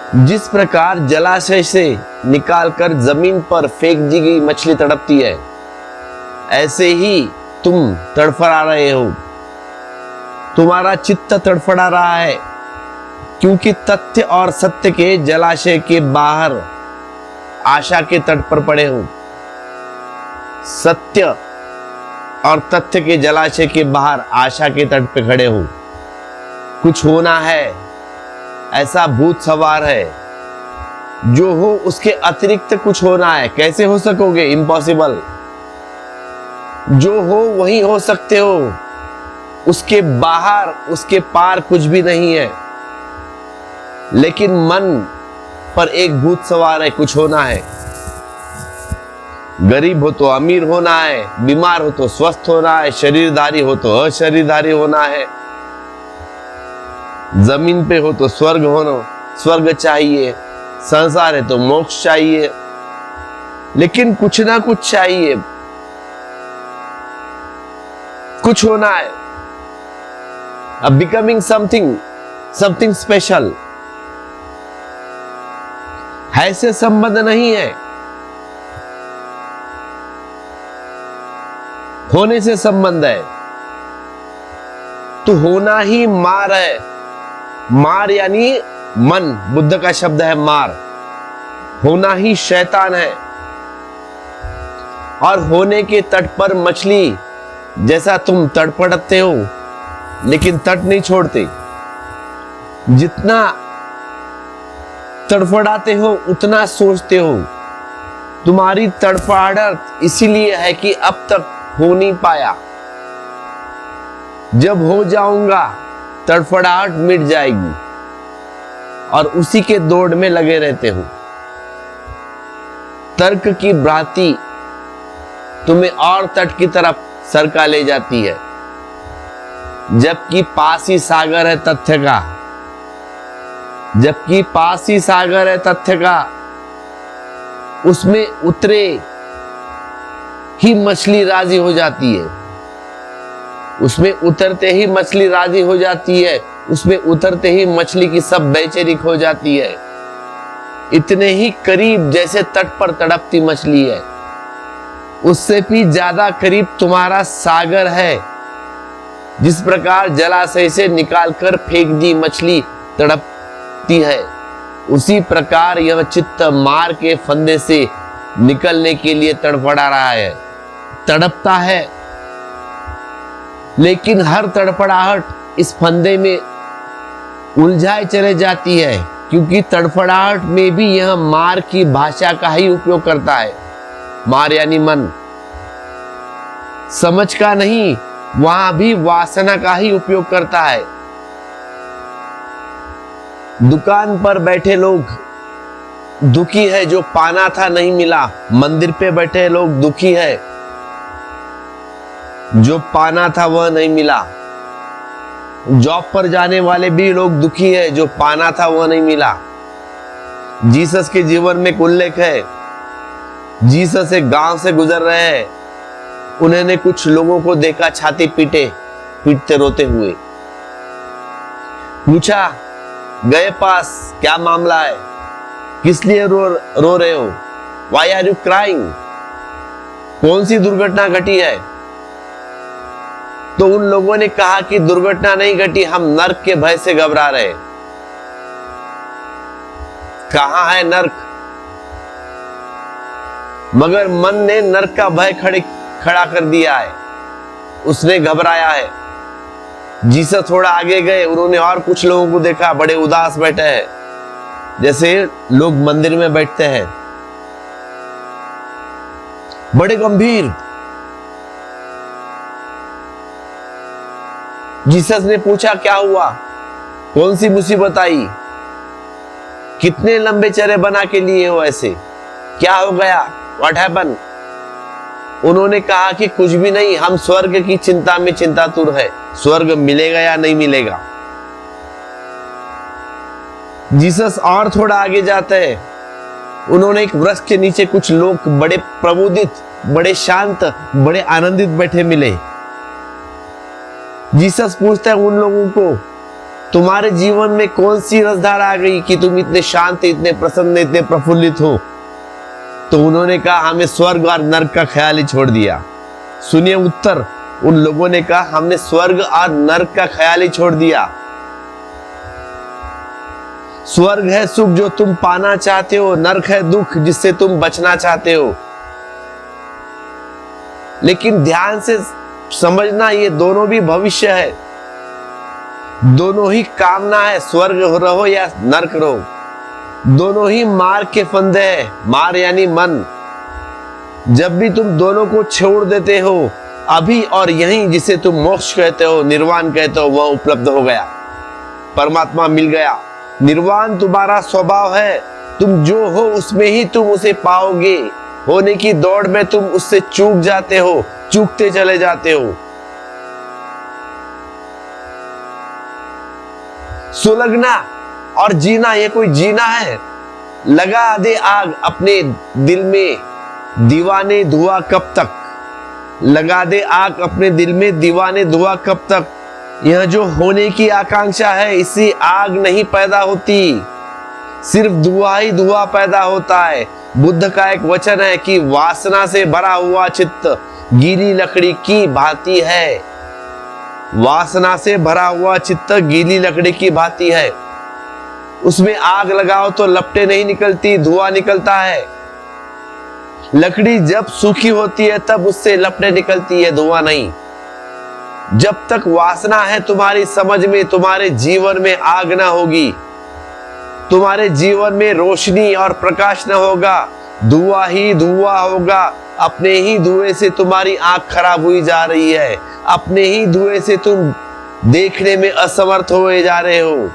जिस प्रकार जलाशय से निकालकर जमीन पर फेंक दी गई मछली तड़पती है, ऐसे ही तुम तड़फड़ा रहे हो। तुम्हारा चित्त तड़फड़ा रहा है क्योंकि तथ्य और सत्य के जलाशय के बाहर आशा के तट पर पड़े हो। सत्य और तथ्य के जलाशय के बाहर आशा के तट पे खड़े हो। कुछ होना है, ऐसा भूत सवार है। जो हो उसके अतिरिक्त कुछ होना है। कैसे हो सकोगे? इम्पॉसिबल। जो हो वही हो सकते हो, उसके बाहर उसके पार कुछ भी नहीं है। लेकिन मन पर एक भूत सवार है, कुछ होना है। गरीब हो तो अमीर होना है, बीमार हो तो स्वस्थ होना है, शरीरधारी हो तो अशरीरधारी होना है, जमीन पे हो तो स्वर्ग होना, स्वर्ग चाहिए, संसार है तो मोक्ष चाहिए। लेकिन कुछ ना कुछ चाहिए, कुछ होना है। अब बिकमिंग समथिंग स्पेशल। ऐसे संबंध नहीं है, होने से संबंध है। तो होना ही मार है। मार यानी मन, बुद्ध का शब्द है मार। होना ही शैतान है। और होने के तट पर मछली जैसा तुम तड़पड़ते हो, लेकिन तट नहीं छोड़ते। जितना तड़फड़ाते हो उतना सोचते हो। तुम्हारी तड़फड़ाहट इसीलिए है कि अब तक हो नहीं पाया। जब हो जाऊंगा तड़फड़ाहट मिट जाएगी, और उसी के दौड़ में लगे रहते हो। तर्क की भ्रांति तुम्हें और तट की तरफ सरका ले जाती है, जबकि पास ही सागर है तथ्य का। जबकि पास ही सागर है तथ्य का, उसमें उतरे ही मछली राजी हो जाती है। उसमें उतरते ही मछली राजी हो जाती है। उसमें उतरते ही मछली की सब बेचैनी खो जाती है। इतने ही करीब जैसे तट पर तड़पती मछली है, उससे भी ज्यादा करीब तुम्हारा सागर है। जिस प्रकार जलाशय से निकालकर फेंक दी मछली तड़पती है, उसी प्रकार यह चित्त मार के फंदे से निकलने के लिए तड़फड़ा रहा है, तड़पता है। लेकिन हर तड़फड़ाहट इस फंदे में उलझाए चले जाती है, क्योंकि तड़फड़ाहट में भी यह मार की भाषा का ही उपयोग करता है। मार यानी मन, समझ का नहीं, वहां भी वासना का ही उपयोग करता है। दुकान पर बैठे लोग दुखी है, जो पाना था नहीं मिला। मंदिर पे बैठे लोग दुखी है, जो पाना था वह नहीं मिला। जॉब पर जाने वाले भी लोग दुखी है, जो पाना था वह नहीं मिला। जीसस के जीवन में एक उल्लेख है। जीसस एक गांव से गुजर रहे हैं। उन्होंने कुछ लोगों को देखा छाती पीटते रोते हुए। पूछा, गए पास, क्या मामला है? किस लिए रो रहे हो? Why are you crying? कौन सी दुर्घटना घटी है? तो उन लोगों ने कहा कि दुर्घटना नहीं घटी, हम नर्क के भय से घबरा रहे। कहां है नर्क? मगर मन ने नर्क का भय खड़ा कर दिया है, उसने घबराया है। जीसस थोड़ा आगे गए, उन्होंने और कुछ लोगों को देखा, बड़े उदास बैठे हैं, जैसे लोग मंदिर में बैठते हैं, बड़े गंभीर। जीसस ने पूछा, क्या हुआ? कौन सी मुसीबत आई? कितने लंबे चेहरे बना के लिए हो ऐसे? क्या हो गया? What happen? उन्होंने कहा कि कुछ भी नहीं, हम स्वर्ग की चिंता में चिंतातुर है। स्वर्ग मिलेगा या नहीं मिलेगा? जीसस और थोड़ा आगे जाते हैं। उन्होंने एक वृक्ष के नीचे कुछ लोग बड़े प्रबोधित, बड़े शांत, बड़े आनंदित बैठे मिले। जीसस पूछते हैं उन लोगों को, तुम्हारे जीवन में कौन सी रसधारा आ गई कि तुम इतने शांत, इतने प्रसन्न, इतने प्रफुल्लित हो? तो उन्होंने कहा हमें स्वर्ग और नरक का ख्याल ही छोड़ दिया। सुनिए उत्तर, उन लोगों ने कहा हमने स्वर्ग और नरक का ख्याल ही छोड़ दिया। स्वर्ग है सुख जो तुम पाना चाहते हो, नरक है दुख जिससे तुम बचना चाहते हो। लेकिन ध्यान से समझना, ये दोनों भी भविष्य है, दोनों ही कामना है, स्वर्ग रहो या नरक रहो, दोनों ही मार्ग के फंदे हैं। मार यानी मन। जब भी तुम दोनों को छोड़ देते हो, अभी और यहीं जिसे तुम मोक्ष कहते हो, निर्वाण कहते हो, वह उपलब्ध हो गया, परमात्मा मिल गया। निर्वाण तुम्हारा स्वभाव है, तुम जो हो उसमें ही तुम उसे पाओगे। होने की दौड़ में तुम उससे चूक जाते हो, चूकते चले जाते हो। सुलगना और जीना, ये कोई जीना है? लगा दे आग अपने दिल में, दीवाने धुआं कब तक? लगा दे आग अपने दिल में, दीवाने धुआं कब तक? यह जो होने की आकांक्षा है, इससे आग नहीं पैदा होती, सिर्फ धुआं ही धुआं पैदा होता है। बुद्ध का एक वचन है कि वासना से भरा हुआ चित्त गीली लकड़ी की भांति है। वासना से भरा हुआ चित्त गीली लकड़ी की भांति है। उसमें आग लगाओ तो लपटें नहीं निकलती, धुआं निकलता है। लकड़ी जब सूखी होती है तब उससे लपटें निकलती है, धुआं नहीं। जब तक वासना है तुम्हारी समझ में, तुम्हारे जीवन में आग ना होगी, तुम्हारे जीवन में रोशनी और प्रकाश न होगा, धुआं ही धुआं होगा। अपने ही धुएं से तुम्हारी आंख खराब हुई जा रही है, अपने ही धुएं से तुम देखने में असमर्थ हुए जा रहे हो,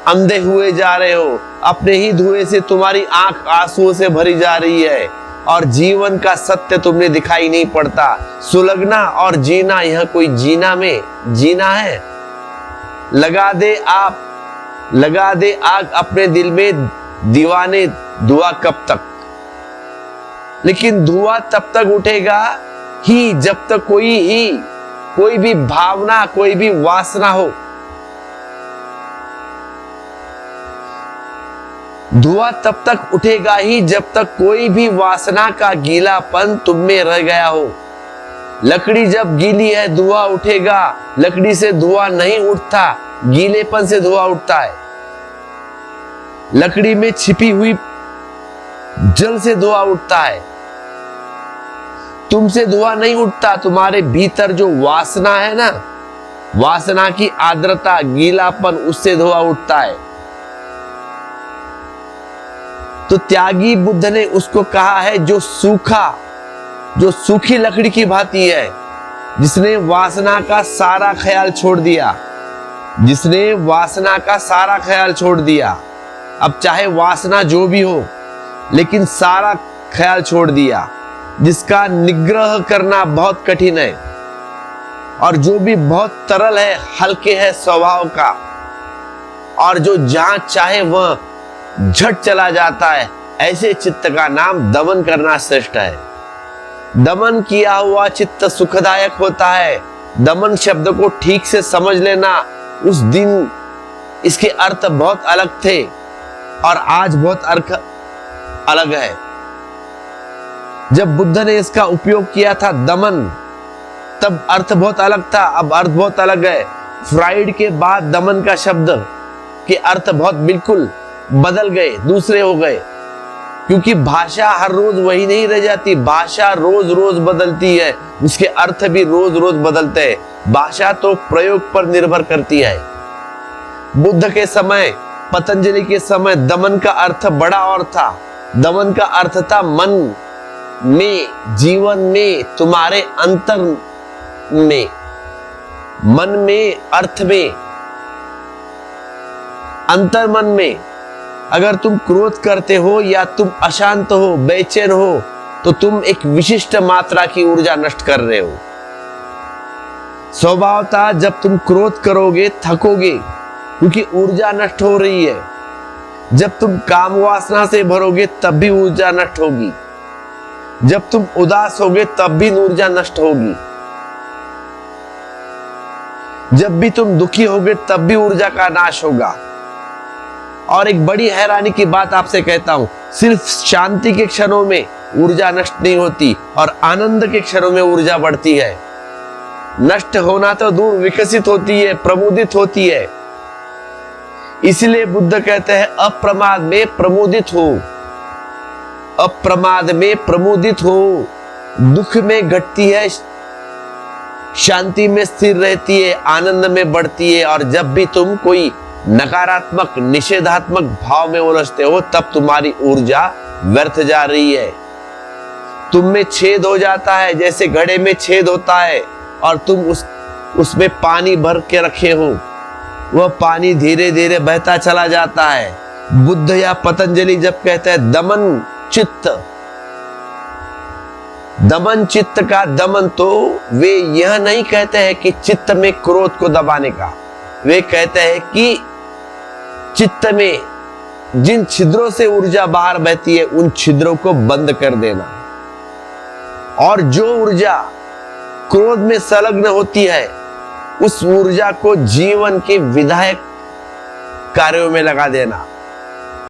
अंधे हुए जा रहे हो। अपने ही धुएं से तुम्हारी आंख आंसुओं से भरी जा रही है और जीवन का सत्य तुमने दिखाई नहीं पड़ता। सुलगना और जीना, यह कोई जीना में जीना है? लगा दे आग अपने दिल में, दीवाने धुआं कब तक? लेकिन धुआं तब तक उठेगा ही जब तक कोई भी भावना, कोई भी वासना हो। धुआं तब तक उठेगा ही जब तक कोई भी वासना का गीलापन तुम में रह गया हो। लकड़ी जब गीली है धुआं उठेगा, लकड़ी से धुआं नहीं उठता, गीलेपन से धुआं उठता है। लकड़ी में छिपी हुई जल से धुआं उठता है, तुमसे धुआं नहीं उठता। तुम्हारे भीतर जो वासना है ना, वासना की आर्द्रता, गीलापन, उससे धुआं उठता है। तो त्यागी बुद्ध ने उसको कहा है जो सूखी लकड़ी की भांति है, जिसने वासना का सारा ख्याल छोड़ दिया, जिसने वासना का सारा ख्याल छोड़ दिया। अब चाहे वासना जो भी हो, लेकिन सारा ख्याल छोड़ दिया, जिसका निग्रह करना बहुत कठिन है और जो भी बहुत तरल है, हल्के है स्वभाव का, और जो जहां चाहे वह झट चला जाता है, ऐसे चित्त का नाम दमन करना श्रेष्ठ है। दमन किया हुआ चित्त सुखदायक होता है। दमन शब्द को ठीक से समझ लेना। उस दिन इसके अर्थ बहुत अलग थे और आज बहुत अर्थ अलग है। जब बुद्ध ने इसका उपयोग किया था दमन, तब अर्थ बहुत अलग था, अब अर्थ बहुत अलग है। फ्राइड के बाद दमन का शब्द के अर्थ बहुत बिल्कुल बदल गए, दूसरे हो गए, क्योंकि भाषा हर रोज वही नहीं रह जाती। भाषा रोज रोज बदलती है, उसके अर्थ भी रोज रोज बदलते हैं। भाषा तो प्रयोग पर निर्भर करती है। बुद्ध के समय, पतंजलि के समय दमन का अर्थ बड़ा और था। दमन का अर्थ था मन में, जीवन में, तुम्हारे अंतर में, मन में, अर्थ में, अंतर मन में। अगर तुम क्रोध करते हो या तुम अशांत हो, बेचैन हो, तो तुम एक विशिष्ट मात्रा की ऊर्जा नष्ट कर रहे हो। स्वभावतः जब तुम क्रोध करोगे थकोगे, क्योंकि ऊर्जा नष्ट हो रही है। जब तुम काम वासना से भरोगे तब भी ऊर्जा नष्ट होगी। जब तुम उदास होगे तब भी ऊर्जा नष्ट होगी। जब भी तुम दुखी होगे तब भी ऊर्जा का नाश होगा। और एक बड़ी हैरानी की बात आपसे कहता हूं, सिर्फ शांति के क्षणों में ऊर्जा नष्ट नहीं होती और आनंद के क्षणों में ऊर्जा बढ़ती है। नष्ट होना तो दूर, विकसित होती है, प्रमुदित होती है। इसलिए बुद्ध कहते हैं अप्रमाद में प्रमुदित हो, अप्रमाद में प्रमुदित हो। दुख में घटती है, शांति में स्थिर रहती है, आनंद में बढ़ती है। और जब भी तुम कोई नकारात्मक निषेधात्मक भाव में उलझते हो तब तुम्हारी ऊर्जा व्यर्थ जा रही है। तुम में छेद हो जाता है, जैसे घड़े में छेद होता है और तुम उसमें पानी भर के रखे हो, वह पानी धीरे धीरे बहता चला जाता है। बुद्ध या पतंजलि जब कहते हैं दमन चित्त, दमन चित्त का दमन, तो वे यह नहीं कहते हैं कि चित्त में क्रोध को दबाने का, वे कहते हैं कि चित्त में जिन छिद्रों से ऊर्जा बाहर बहती है उन छिद्रों को बंद कर देना। और जो ऊर्जा क्रोध में संलग्न होती है उस ऊर्जा को जीवन के विधायक कार्यों में लगा देना।